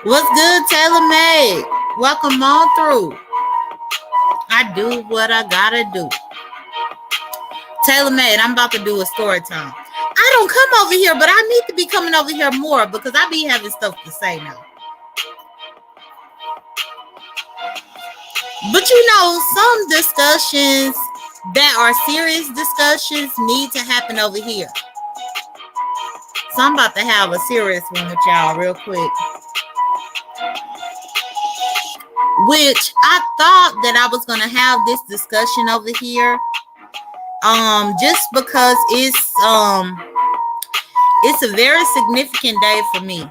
What's good, Taylor Made? Welcome on through. I do what I gotta do. Taylor Made, I'm about to do a story time. I don't come over here, but I need to be coming over here more because I be having stuff to say now. But some discussions that are serious discussions need to happen over here. So I'm about to have a serious one with y'all real quick. Which I thought that I was gonna have this discussion over here. Just because it's a very significant day for me.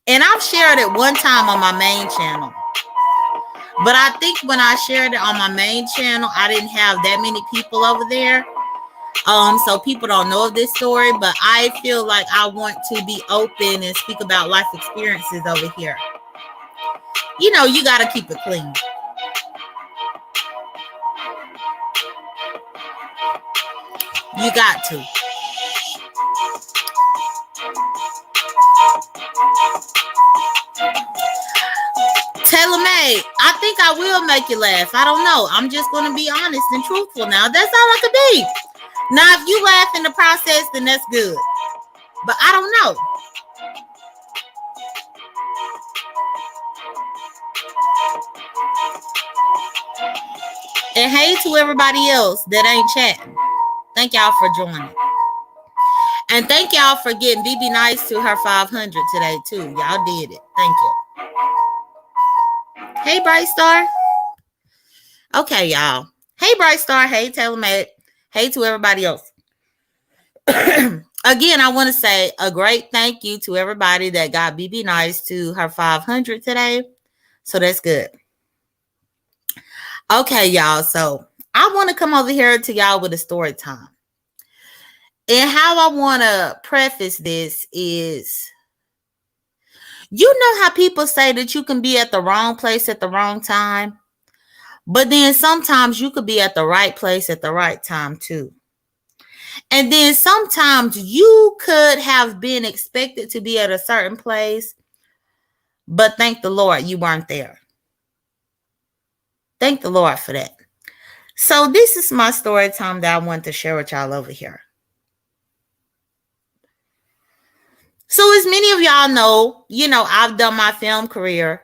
And I've shared it one time on my main channel. But I think when I shared it on my main channel, I didn't have that many people over there. So people don't know of this story, but I feel like I want to be open and speak about life experiences over here. You got to keep it clean. You got to. Taylor May, I think I will make you laugh. I don't know. I'm just going to be honest and truthful now. That's all I could be. Now, if you laugh in the process, then that's good. But I don't know. And hey to everybody else that ain't chatting. Thank y'all for joining. And thank y'all for getting BB Nice to her 500 today, too. Y'all did it. Thank you. Hey, Bright Star. Okay, y'all. Hey, Bright Star. Hey, Taylor Made. Hey to everybody else. Again, I want to say a great thank you to everybody that got BB Nice to her 500 today. So that's good. Okay, y'all. So I want to come over here to y'all with a story time. And how I want to preface this is, how people say that you can be at the wrong place at the wrong time, but then sometimes you could be at the right place at the right time too. And then sometimes you could have been expected to be at a certain place, but thank the Lord you weren't there. Thank the Lord for that. So this is my story time that I want to share with y'all over here. So as many of y'all know, I've done my film career,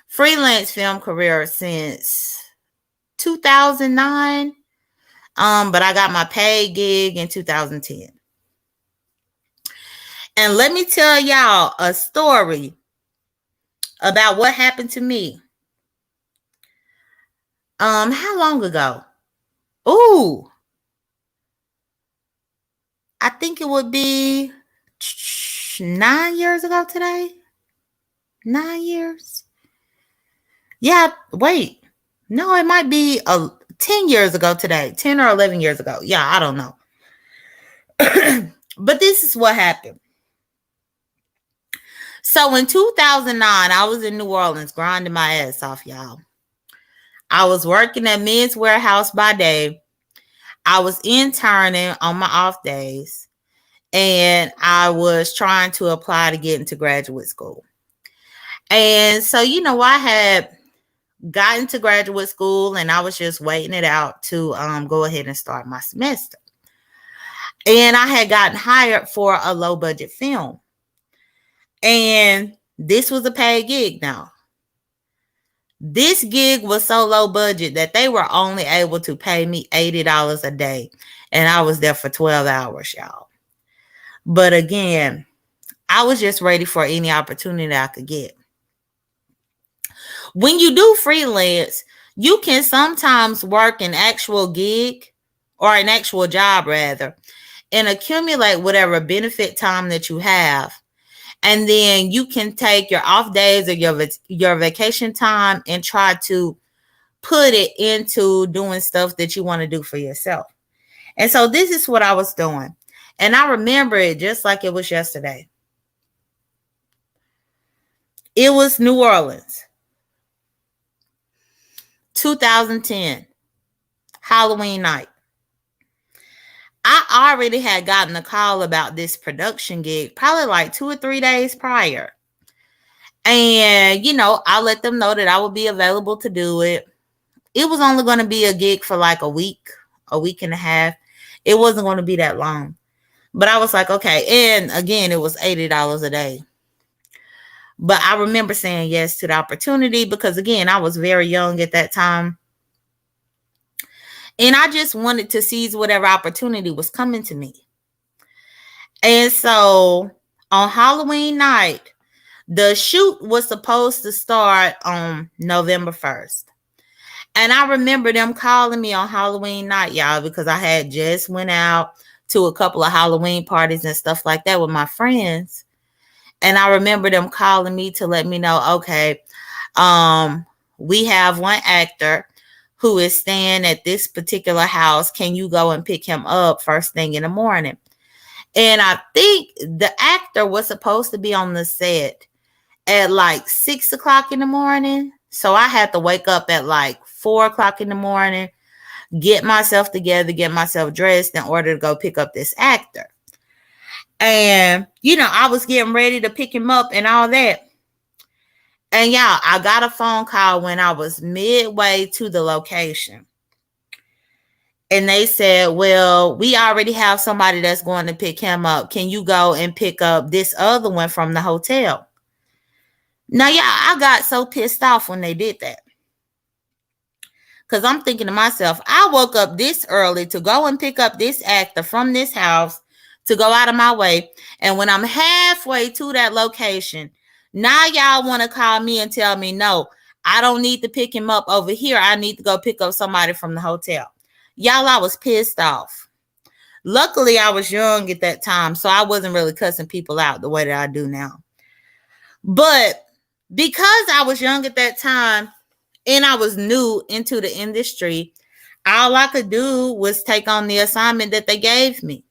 freelance film career since 2009. But I got my paid gig in 2010. And let me tell y'all a story about what happened to me. How long ago? Ooh. I think it would be 9 years ago today. 9 years. Yeah, wait. No, it might be 10 years ago today. 10 or 11 years ago. Yeah, I don't know. But this is what happened. So in 2009, I was in New Orleans grinding my ass off, y'all. I was working at Men's Warehouse by day. I was interning on my off days. And I was trying to apply to get into graduate school. And so, I had gotten to graduate school and I was just waiting it out to go ahead and start my semester. And I had gotten hired for a low budget film. And this was a paid gig now. This gig was so low budget that they were only able to pay me $80 a day. And I was there for 12 hours, y'all. But again, I was just ready for any opportunity I could get. When you do freelance, you can sometimes work an actual gig or an actual job rather, and accumulate whatever benefit time that you have. And then you can take your off days or your vacation time and try to put it into doing stuff that you want to do for yourself. And so this is what I was doing. And I remember it just like it was yesterday. It was New Orleans, 2010, Halloween night. I already had gotten a call about this production gig probably like 2 or 3 days prior. And, I let them know that I would be available to do it. It was only going to be a gig for like a week and a half. It wasn't going to be that long. But I was like, okay. And again, it was $80 a day. But I remember saying yes to the opportunity because, again, I was very young at that time. And I just wanted to seize whatever opportunity was coming to me. And so on Halloween night, the shoot was supposed to start on November 1st. And I remember them calling me on Halloween night, y'all, because I had just went out to a couple of Halloween parties and stuff like that with my friends. And I remember them calling me to let me know, okay, we have one actor who is staying at this particular house. Can you go and pick him up first thing in the morning? And I think the actor was supposed to be on the set at like 6 o'clock in the morning. So I had to wake up at like 4 o'clock in the morning, get myself together, get myself dressed in order to go pick up this actor. And, I was getting ready to pick him up and all that. And y'all, I got a phone call when I was midway to the location. And they said, well, we already have somebody that's going to pick him up. Can you go and pick up this other one from the hotel? Now, y'all, I got so pissed off when they did that. Because I'm thinking to myself, I woke up this early to go and pick up this actor from this house to go out of my way. And when I'm halfway to that location, now y'all want to call me and tell me, no, I don't need to pick him up over here. I need to go pick up somebody from the hotel. Y'all, I was pissed off. Luckily, I was young at that time, so I wasn't really cussing people out the way that I do now. But because I was young at that time and I was new into the industry, all I could do was take on the assignment that they gave me.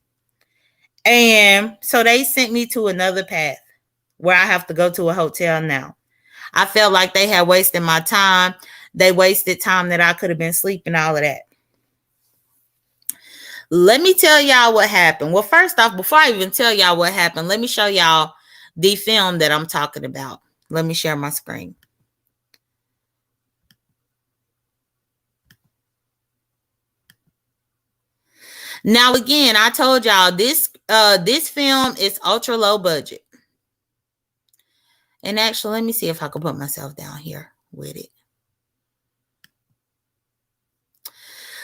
And so they sent me to another path where I have to go to a hotel now. I felt like they had wasted my time. They wasted time that I could have been sleeping, all of that. Let me tell y'all what happened. Well, first off, before I even tell y'all what happened, let me show y'all the film that I'm talking about. Let me share my screen. Now, again, I told y'all this film is ultra low budget. And actually, let me see if I can put myself down here with it.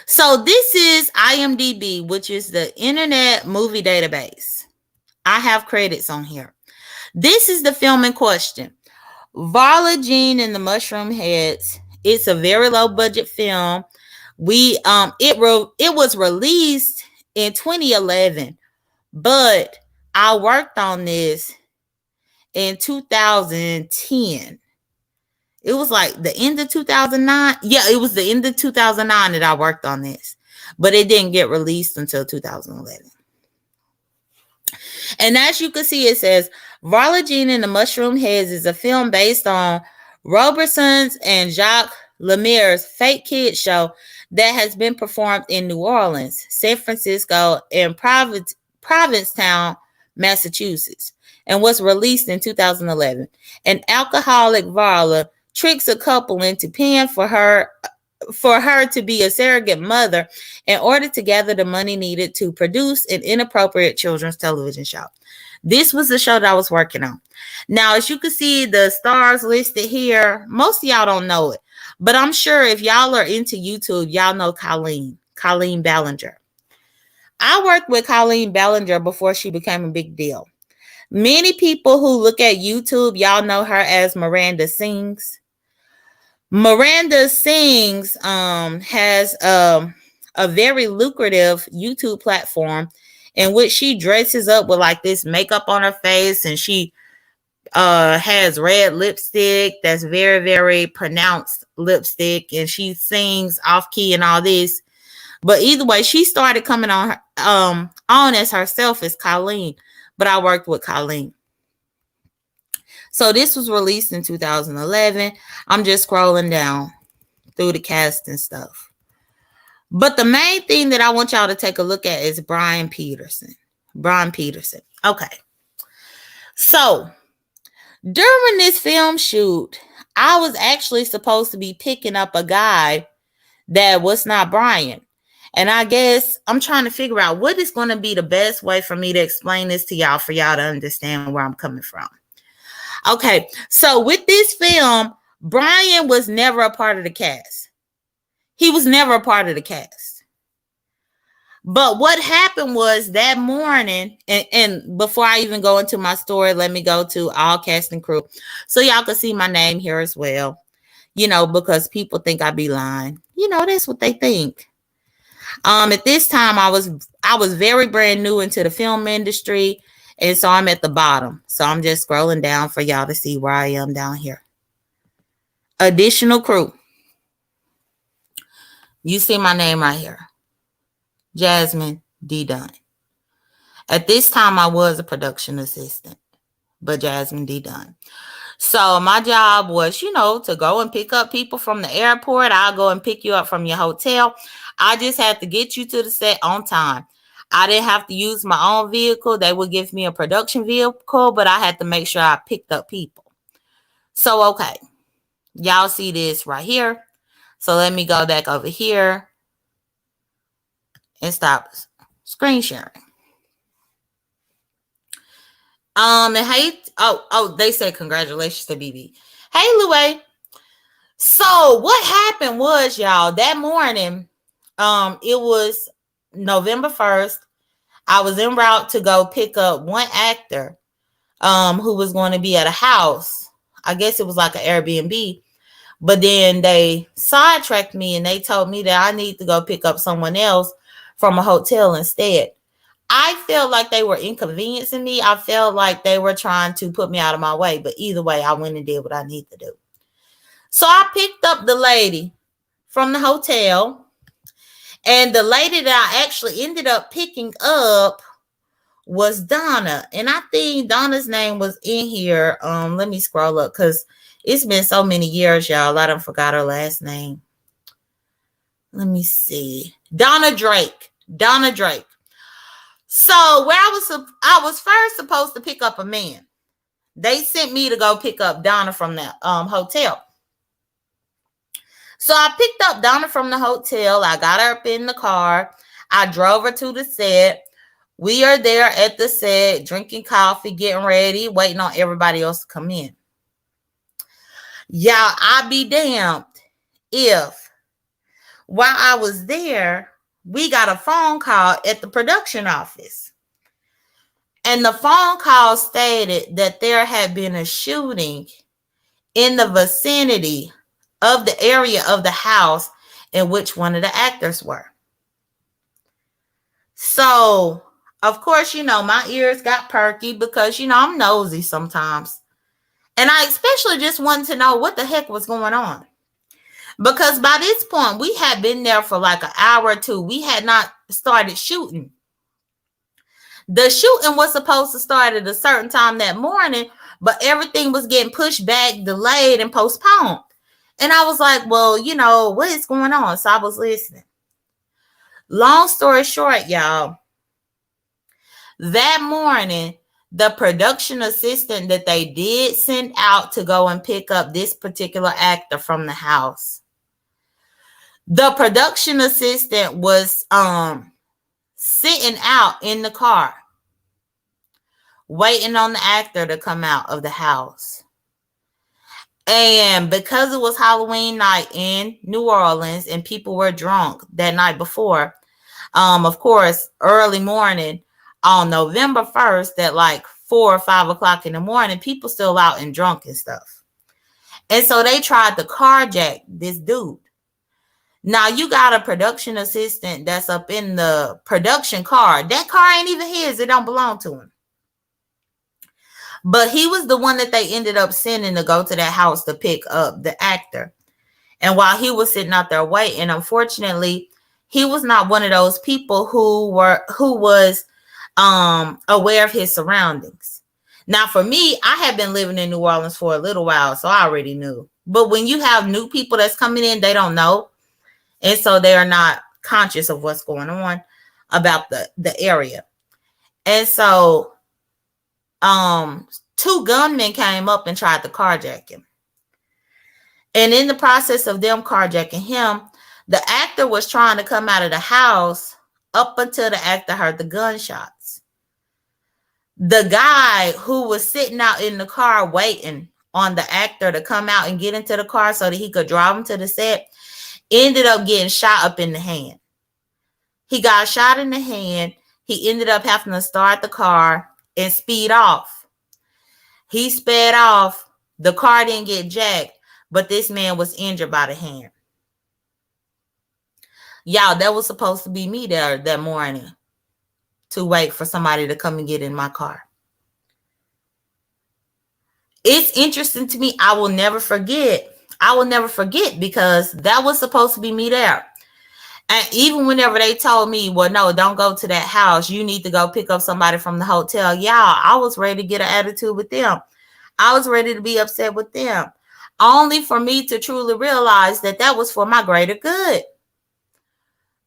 So this is IMDb, which is the Internet Movie Database. I have credits on here. This is the film in question. Varla Jean and the Mushroom Heads. It's a very low budget film. It was released in 2011, but I worked on this in 2010. It was like the end of 2009. Yeah, it was the end of 2009 that I worked on this, but it didn't get released until 2011. And as you can see, it says Varla Jean and the Mushroom Heads is a film based on Roberson's and Jacques Lemaire's fake kid show that has been performed in New Orleans, San Francisco, and Provincetown, Massachusetts, and was released in 2011. An alcoholic Varla tricks a couple into paying for her to be a surrogate mother in order to gather the money needed to produce an inappropriate children's television show. This was the show that I was working on. Now, as you can see, the stars listed here, most of y'all don't know it, but I'm sure if y'all are into YouTube, y'all know Colleen Ballinger. I worked with Colleen Ballinger before she became a big deal. Many people who look at YouTube, y'all know her as Miranda Sings. Miranda Sings has a very lucrative YouTube platform in which she dresses up with like this makeup on her face, and she has red lipstick that's very, very pronounced lipstick, and she sings off key and all this. But either way, she started coming on as herself as Colleen, but I worked with Colleen. So this was released in 2011. I'm just scrolling down through the cast and stuff. But the main thing that I want y'all to take a look at is Brian Peterson. Okay. So During this film shoot, I was actually supposed to be picking up a guy that was not Brian. And I guess I'm trying to figure out what is going to be the best way for me to explain this to y'all for y'all to understand where I'm coming from. Okay, so with this film, Brian was never a part of the cast. He was never a part of the cast. But what happened was that morning, and before I even go into my story, let me go to all cast and crew. So y'all can see my name here as well. Because people think I be lying. That's what they think. At this time I was very brand new into the film industry, and so I'm at the bottom. So I'm just scrolling down for y'all to see where I am down here. Additional crew. You see my name right here. Jasmine D. Dunn. At this time I was a production assistant, but Jasmine D. Dunn. So my job was, to go and pick up people from the airport. I'll go and pick you up from your hotel. I just had to get you to the set on time. I didn't have to use my own vehicle. They would give me a production vehicle, but I had to make sure I picked up people. So, okay. Y'all see this right here. So let me go back over here and stop screen sharing. And hey, they said congratulations to BB. Hey, Louie. So what happened was, y'all, that morning, it was November 1st. I was en route to go pick up one actor, who was going to be at a house. I guess it was like an Airbnb, but then they sidetracked me and they told me that I need to go pick up someone else from a hotel instead. I felt like they were inconveniencing me. I felt like they were trying to put me out of my way, but either way, I went and did what I need to do. So I picked up the lady from the hotel, and the lady that I actually ended up picking up was Donna. And I think Donna's name was in here. Let me scroll up because it's been so many years, y'all. I done forgot her last name. Let me see. Donna Drake. So where I was first supposed to pick up a man. They sent me to go pick up Donna from the hotel. So I picked up Donna from the hotel. I got her up in the car. I drove her to the set. We are there at the set, drinking coffee, getting ready, waiting on everybody else to come in. Y'all, I'll be damned if while I was there, we got a phone call at the production office. And the phone call stated that there had been a shooting in the vicinity of the area of the house in which one of the actors were. So, of course, my ears got perky because, I'm nosy sometimes. And I especially just wanted to know what the heck was going on. Because by this point, we had been there for like an hour or two. We had not started shooting. The shooting was supposed to start at a certain time that morning, but everything was getting pushed back, delayed, and postponed. And I was like, well, what is going on? So I was listening. Long story short, y'all, that morning, the production assistant that they did send out to go and pick up this particular actor from the house, the production assistant was sitting out in the car waiting on the actor to come out of the house. And because it was Halloween night in New Orleans and people were drunk that night before, of course, early morning on November 1st at like 4 or 5 o'clock in the morning, people still out and drunk and stuff. And so they tried to carjack this dude. Now you got a production assistant that's up in the production car. That car ain't even his. It don't belong to him. But he was the one that they ended up sending to go to that house to pick up the actor. And while he was sitting out there waiting, unfortunately, he was not one of those people who was aware of his surroundings. Now, for me, I had been living in New Orleans for a little while, so I already knew. But when you have new people that's coming in, they don't know. And so they are not conscious of what's going on about the area. And so Two gunmen came up and tried to carjack him. And in the process of them carjacking him, the actor was trying to come out of the house up until the actor heard the gunshots. The guy who was sitting out in the car waiting on the actor to come out and get into the car so that he could drive him to the set ended up getting shot up in the hand. He got shot in the hand. He ended up having to start the car and speed off. He sped off. The car didn't get jacked, but this man was injured by the hand. Y'all, that was supposed to be me there that morning to wait for somebody to come and get in my car. It's interesting to me. I will never forget. Because that was supposed to be me there. And even whenever they told me, well, no, don't go to that house. You need to go pick up somebody from the hotel. Y'all, I was ready to get an attitude with them. I was ready to be upset with them. Only for me to truly realize that that was for my greater good.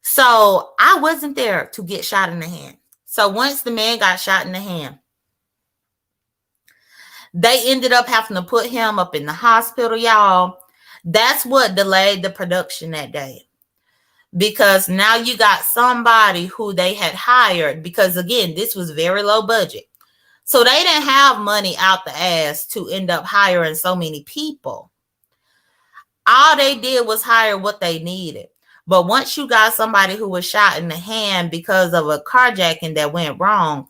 So I wasn't there to get shot in the hand. So once the man got shot in the hand, they ended up having to put him up in the hospital, y'all. That's what delayed the production that day. Because now you got somebody who they had hired, because again, this was very low budget. So they didn't have money out the ass to end up hiring so many people. All they did was hire what they needed. But once you got somebody who was shot in the hand because of a carjacking that went wrong,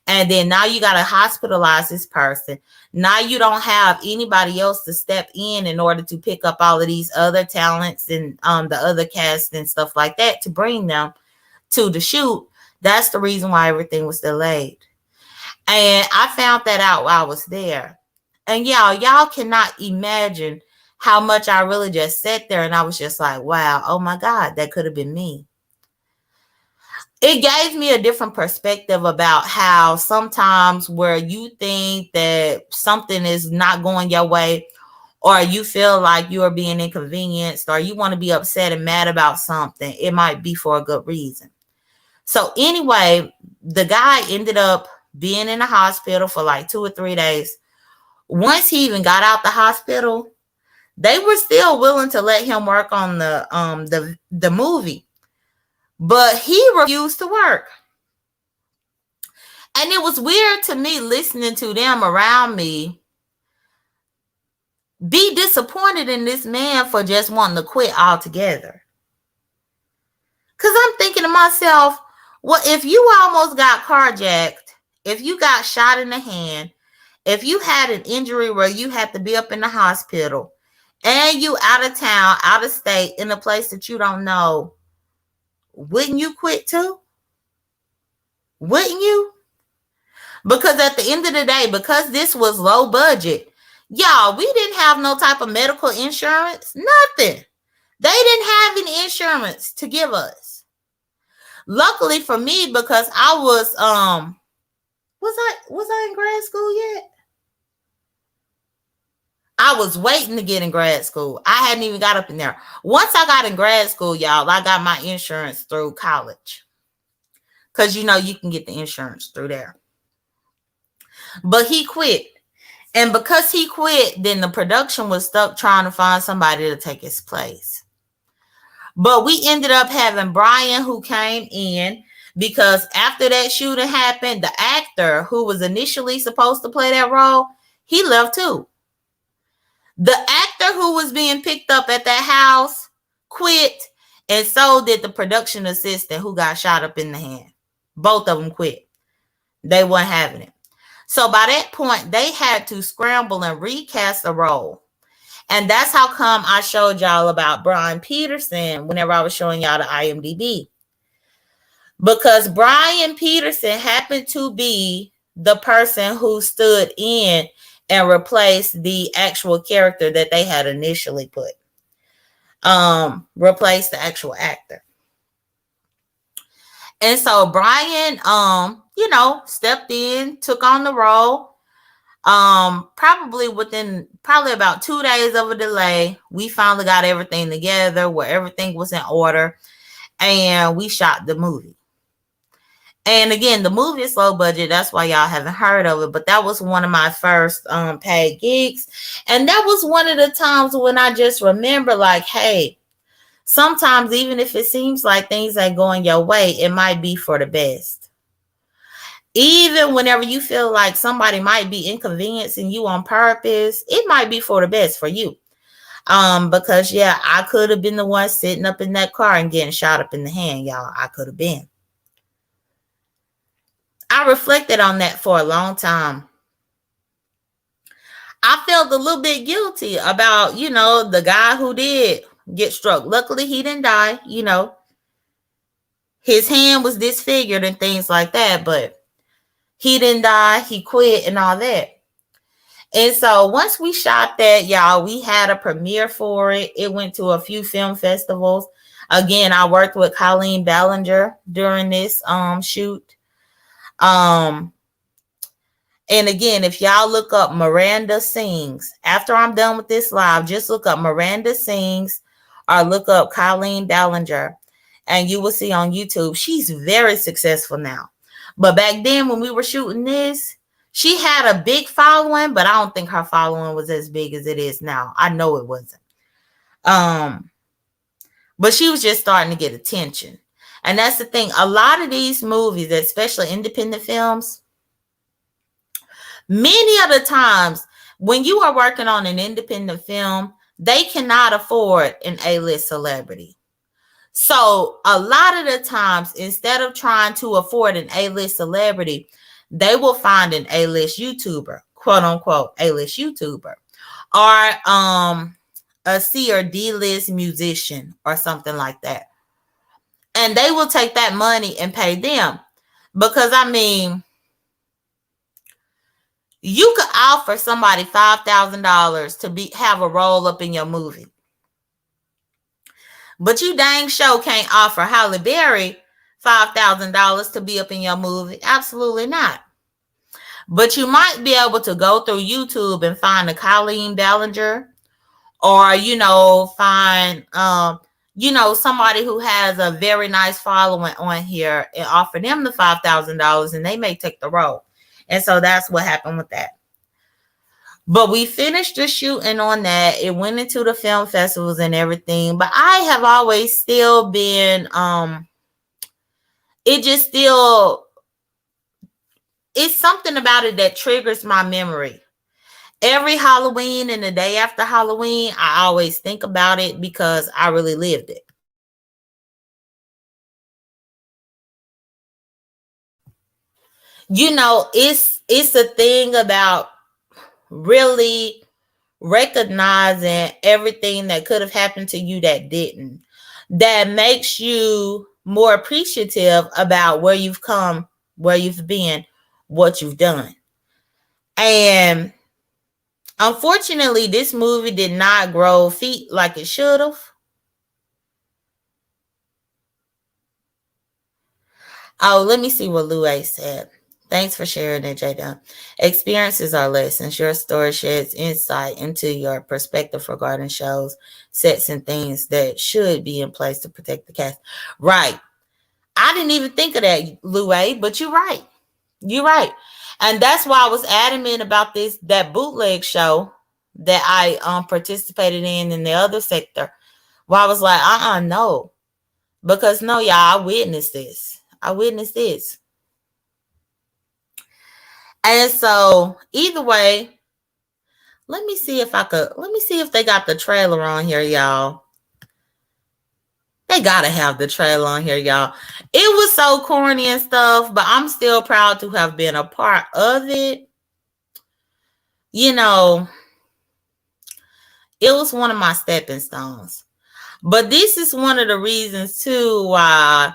and then now you got to hospitalize this person. Now you don't have anybody else to step in order to pick up all of these other talents and the other cast and stuff like that to bring them to the shoot. That's the reason why everything was delayed. And I found that out while I was there. And y'all cannot imagine how much I really just sat there and I was just like, wow, oh my God, that could have been me. It gave me a different perspective about how sometimes where you think that something is not going your way, or you feel like you are being inconvenienced, or you want to be upset and mad about something, it might be for a good reason. So anyway, the guy ended up being in the hospital for like 2 or 3 days. Once he even got out the hospital, they were still willing to let him work on the movie. But he refused to work. And it was weird to me listening to them around me be disappointed in this man for just wanting to quit altogether. Because I'm thinking to myself, well, if you almost got carjacked, if you got shot in the hand, if you had an injury where you had to be up in the hospital, and you out of town, out of state, in a place that you don't know, wouldn't you quit too? Wouldn't you? Because at the end of the day, because this was low budget, y'all, we didn't have no type of medical insurance, nothing. They didn't have any insurance to give us. Luckily for me, because I was I in grad school yet? I was waiting to get in grad school. I hadn't even got up in there. Once I got in grad school, y'all, I got my insurance through college. Because, you can get the insurance through there. But he quit. And because he quit, then the production was stuck trying to find somebody to take his place. But we ended up having Brian, who came in, because after that shooting happened, the actor who was initially supposed to play that role, he left too. The actor who was being picked up at that house quit, and so did the production assistant who got shot up in the hand. Both of them quit. They weren't having it. So by that point, they had to scramble and recast the role. And that's how come I showed y'all about Brian Peterson whenever I was showing y'all the IMDb. Because Brian Peterson happened to be the person who stood in and replaced the actual character that they had initially put. Replaced the actual actor. And so Brian, stepped in, took on the role. Probably about 2 days of a delay, we finally got everything together where everything was in order, and we shot the movie. And again, the movie is low budget. That's why y'all haven't heard of it. But that was one of my first paid gigs. And that was one of the times when I just remember, like, hey, sometimes even if it seems like things ain't going your way, it might be for the best. Even whenever you feel like somebody might be inconveniencing you on purpose, it might be for the best for you. Because yeah, I could have been the one sitting up in that car and getting shot up in the hand, y'all. I could have been. I reflected on that for a long time. I felt a little bit guilty about, the guy who did get struck. Luckily, he didn't die. His hand was disfigured and things like that, but he didn't die. He quit and all that. And so once we shot that, y'all, we had a premiere for it. It went to a few film festivals. Again, I worked with Colleen Ballinger during this shoot. And again, if y'all look up Miranda Sings, after I'm done with this live, just look up Miranda Sings or look up Colleen Ballinger, and you will see on YouTube, she's very successful now. But back then when we were shooting this, she had a big following, but I don't think her following was as big as it is now. I know it wasn't. But she was just starting to get attention. And that's the thing. A lot of these movies, especially independent films, many of the times when you are working on an independent film, they cannot afford an A-list celebrity. So a lot of the times, instead of trying to afford an A-list celebrity, they will find an A-list YouTuber, quote unquote, A-list YouTuber, or a C or D-list musician or something like that. And they will take that money and pay them. Because I mean, you could offer somebody $5,000 to have a role up in your movie. But you dang sure can't offer Halle Berry $5,000 to be up in your movie. Absolutely not. But you might be able to go through YouTube and find a Colleen Ballinger, or, find, somebody who has a very nice following on here and offer them the $5,000, and they may take the role. And so that's what happened with that. But we finished the shooting on that. It went into the film festivals and everything. But I have always still been, it's something about it that triggers my memory. Every Halloween and the day after Halloween, I always think about it because I really lived it. It's a thing about really recognizing everything that could have happened to you that didn't, that makes you more appreciative about where you've come, where you've been, what you've done. And unfortunately, this movie did not grow feet like it should have. Oh, let me see what Louie said. Thanks for sharing it, Jada. Experiences are lessons. Your story sheds insight into your perspective regarding shows, sets, and things that should be in place to protect the cast. Right. I didn't even think of that, Louie, but you're right. You're right. And that's why I was adamant about that bootleg show that I participated in the other sector. Where I was like, no. Because no, y'all, I witnessed this. And so either way, let me see if they got the trailer on here, y'all. They gotta have the trailer on here, y'all. It was so corny and stuff, but I'm still proud to have been a part of it. It was one of my stepping stones. But this is one of the reasons too why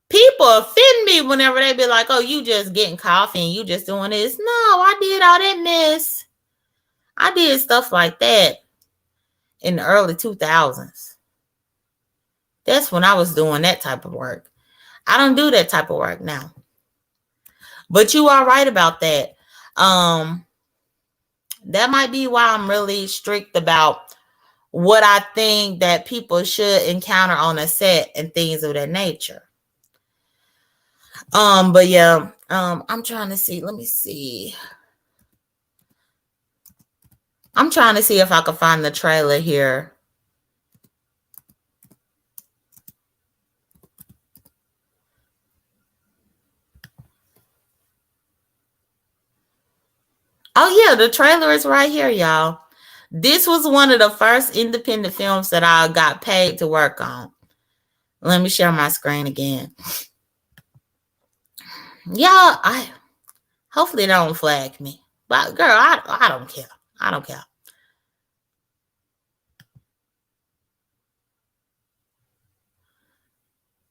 people offend me whenever they be like, oh, you just getting coffee and you just doing this. No, I did all that mess. I did stuff like that in the early 2000s. That's when I was doing that type of work. I don't do that type of work now. But you are right about that. That might be why I'm really strict about what I think that people should encounter on a set and things of that nature. But yeah, I'm trying to see. Let me see. I'm trying to see if I can find the trailer here. Oh yeah, the trailer is right here, y'all. This was one of the first independent films that I got paid to work on. Let me share my screen again. Y'all, I hopefully they don't flag me. But girl, I don't care. I don't care.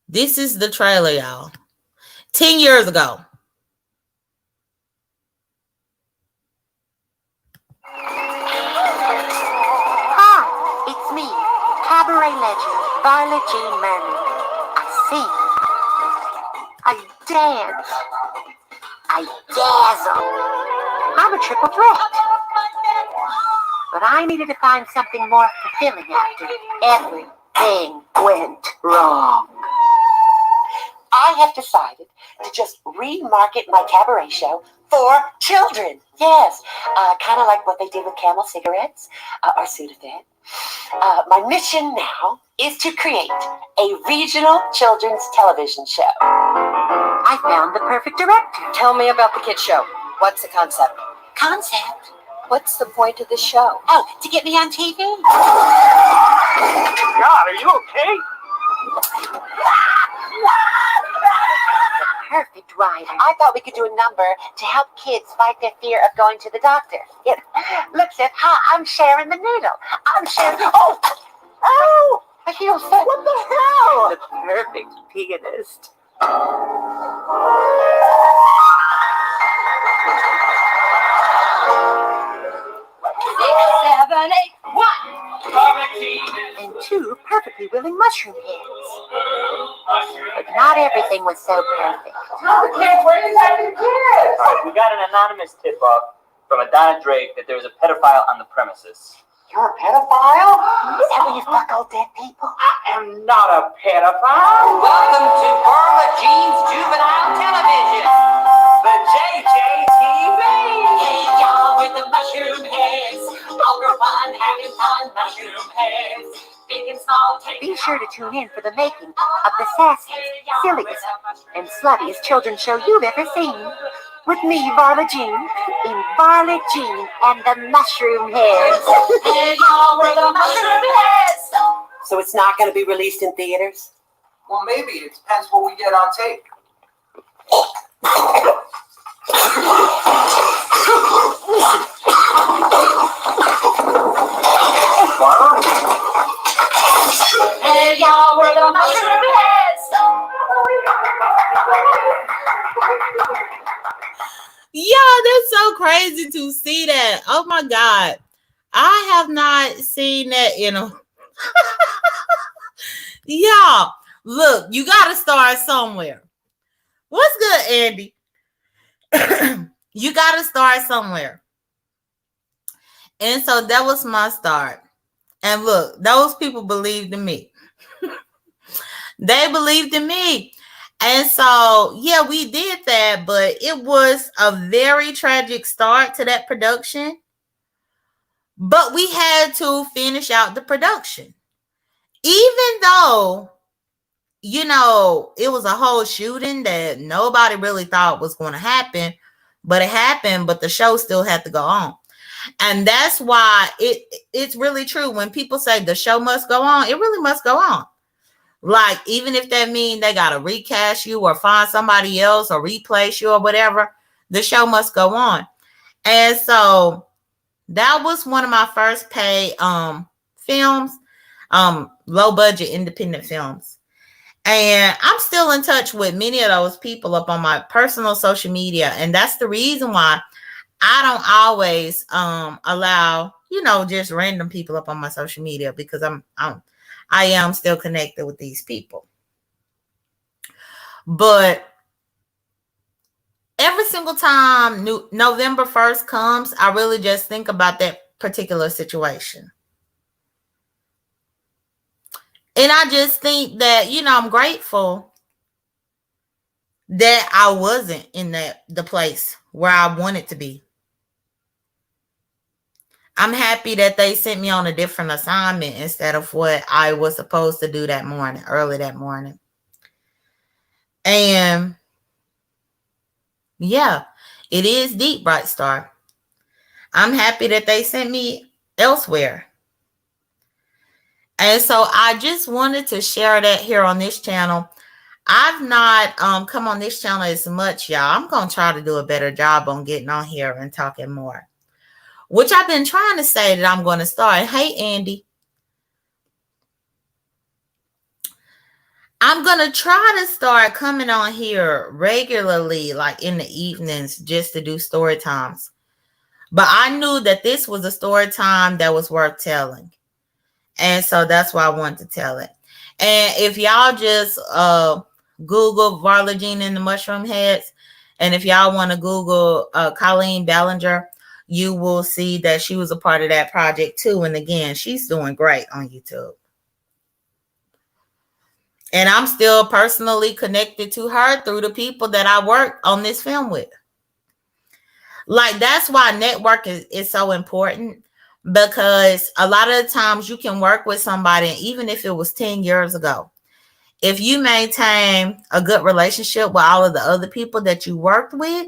This is the trailer, y'all. 10 years ago. Hi, it's me, cabaret legend Violet Jean Merman. I sing, I dance, I dazzle. I'm a triple threat. But I needed to find something more fulfilling after everything went wrong. I have decided to just remarket my cabaret show for children. Yes, kind of like what they did with Camel cigarettes or Sudafed. My mission now is to create a regional children's television show. I found the perfect director. Tell me about the kids show. What's the concept? Concept? What's the point of the show? Oh, to get me on TV. God, are you okay? Perfect writer. I thought we could do a number to help kids fight their fear of going to the doctor. Yeah. Look, Seth, I'm sharing the needle. I'm sharing. Oh! I feel so. What the hell? The perfect pianist. 6, 7, 8, 1. And 2 perfectly willing mushroom heads. But not everything was so perfect. Okay, where is that kid? All right, we got an anonymous tip-off from a Donna Drake that there was a pedophile on the premises. You're a pedophile? Is that when you fuck old dead people? I am not a pedophile. Welcome to Burma Jean's Juvenile Television, the JJTV. Hey, y'all with the mushroom heads. Over fun, having fun, mushroom heads. Big and small, be sure to tune in for the making of the sassiest, silliest, and sluttiest children's show you've ever seen. With me, Varla Jean, in Varla Jean and the Mushroom Heads. Hey, y'all with the mushroom heads. So it's not going to be released in theaters? Well, maybe. It depends what we get on tape. Hey, y'all with the mushroom heads. Yeah, that's so crazy to see that. Oh my God. I have not seen that in a yeah. Look, you gotta start somewhere. What's good, Andy? You gotta start somewhere. And so that was my start. And look, those people believed in me. They believed in me. And so, yeah, we did that, but it was a very tragic start to that production. But we had to finish out the production. Even though, it was a whole shooting that nobody really thought was going to happen, but it happened, but the show still had to go on. And that's why it's really true. When people say the show must go on, it really must go on. Like, even if that means they got to recast you or find somebody else or replace you or whatever, the show must go on. And so that was one of my first paid films, low budget independent films. And I'm still in touch with many of those people up on my personal social media. And that's the reason why I don't always allow, just random people up on my social media, because I am still connected with these people. But every single time November 1st comes, I really just think about that particular situation. And I just think that, I'm grateful that I wasn't in the place where I wanted to be. I'm happy that they sent me on a different assignment instead of what I was supposed to do that morning, early that morning. And yeah, it is deep, Bright Star. I'm happy that they sent me elsewhere. And so I just wanted to share that here on this channel. I've not come on this channel as much, y'all. I'm going to try to do a better job on getting on here and talking more, which I've been trying to say that I'm going to start. Hey, Andy. I'm going to try to start coming on here regularly, like in the evenings, just to do story times. But I knew that this was a story time that was worth telling. And so that's why I wanted to tell it. And if y'all just Google Varla Jean and the Mushroom Heads, and if y'all want to Google Colleen Ballinger, you will see that she was a part of that project too. And again, she's doing great on YouTube. And I'm still personally connected to her through the people that I work on this film with. Like, that's why network is so important, because a lot of the times you can work with somebody, even if it was 10 years ago, if you maintain a good relationship with all of the other people that you worked with,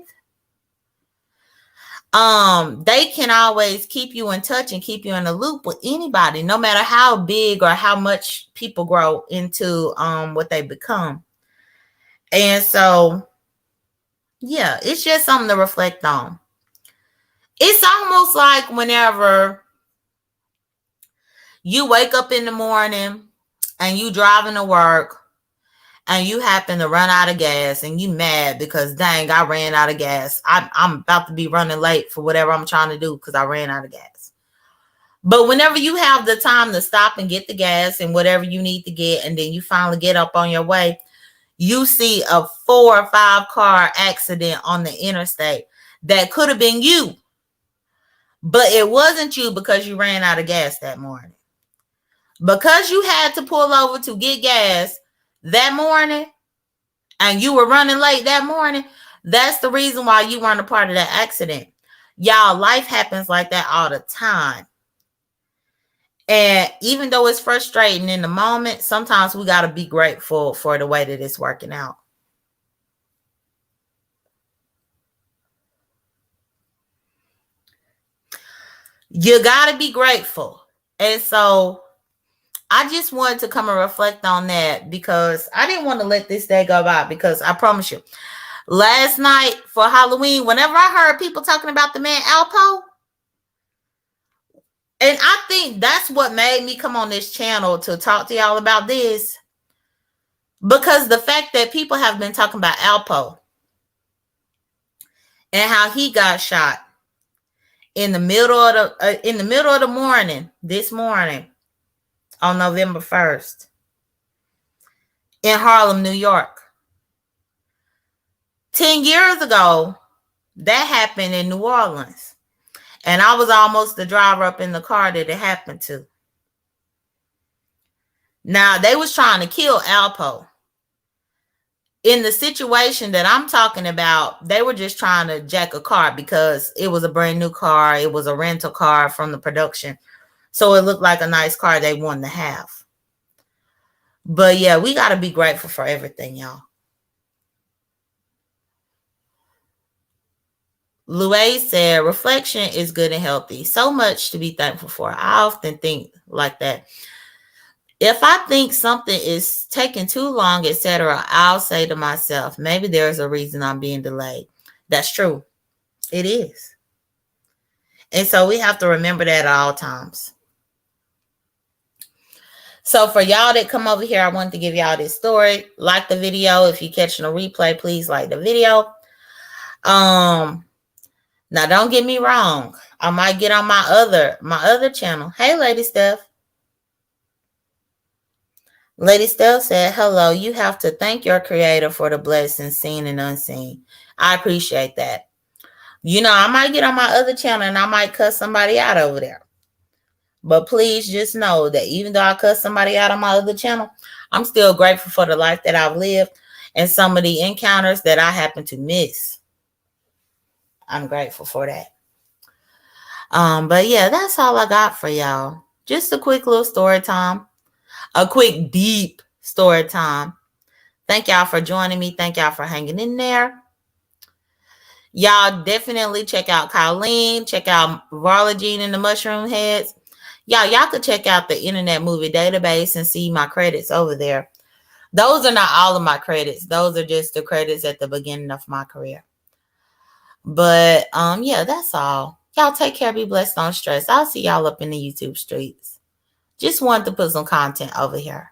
they can always keep you in touch and keep you in the loop with anybody, no matter how big or how much people grow into what they become. And so, yeah, it's just something to reflect on. It's almost like whenever you wake up in the morning and you driving to work and you happen to run out of gas and you mad because, dang, I ran out of gas. I'm about to be running late for whatever I'm trying to do because I ran out of gas. But whenever you have the time to stop and get the gas and whatever you need to get, and then you finally get up on your way, you see a 4 or 5 car accident on the interstate that could have been you. But it wasn't you because you ran out of gas that morning. Because you had to pull over to get gas that morning and you were running late that morning, that's the reason why you weren't a part of that accident. Y'all, life happens like that all the time. And even though it's frustrating in the moment, sometimes we got to be grateful for the way that it's working out. You got to be grateful. And so I just wanted to come and reflect on that, because I didn't want to let this day go by, because I promise you, last night for Halloween, whenever I heard people talking about the man Alpo, and I think that's what made me come on this channel to talk to y'all about this, because the fact that people have been talking about Alpo and how he got shot in the middle of the morning this morning on November 1st in Harlem, New York. 10 years ago, that happened in New Orleans. And I was almost the driver up in the car that it happened to. Now, they was trying to kill Alpo. In the situation that I'm talking about, they were just trying to jack a car because it was a brand new car. It was a rental car from the production. So it looked like a nice car they wanted to have. But yeah, we got to be grateful for everything, y'all. Louise said, reflection is good and healthy. So much to be thankful for. I often think like that. If I think something is taking too long, etc., I'll say to myself, maybe there's a reason I'm being delayed. That's true. It is. And so we have to remember that at all times. So for y'all that come over here, I wanted to give y'all this story. Like the video. If you're catching a replay, please like the video. Now don't get me wrong. I might get on my other channel. Hey, Lady Steph. Lady Steph said, hello, you have to thank your creator for the blessings seen and unseen. I appreciate that. You know, I might get on my other channel and I might cuss somebody out over there. But please just know that even though I cuss somebody out on my other channel, I'm still grateful for the life that I've lived. and some of the encounters that I happen to miss. I'm grateful for that. But yeah, that's all I got for y'all. Just a quick little story time. A quick deep story time. Thank y'all for joining me. Thank y'all for hanging in there. Y'all definitely check out Colleen. Check out Varla Jean and the Mushroom Heads. Y'all could check out the Internet Movie Database and see my credits over there. Those are not all of my credits. Those are just the credits at the beginning of my career. But yeah, that's all. Y'all take care. Be blessed. Don't stress. I'll see y'all up in the YouTube streets. Just wanted to put some content over here.